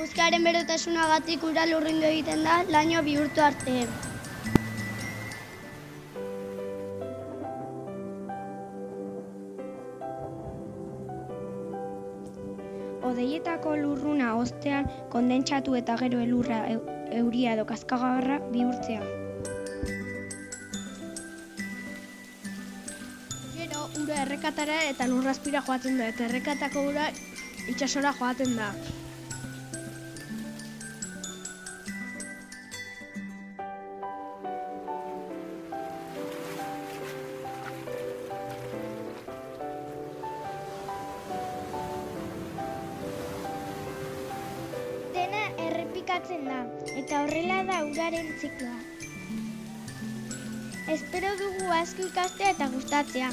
Eguzkiaren berotasunagatik ura lurrindu egiten da laino bihurtu arte. Hodeietako lurruna hoztean kondentsatu eta gero elurra, euria edo kaskagarra bihurtzea. Gero, ura errekatara eta lurrazpira joaten da, eta errekatako ura itsasora joaten da. Dena errepikatzen da, eta horrela da uraren zikloa. Espero dugu asko ikastea eta gustatzea.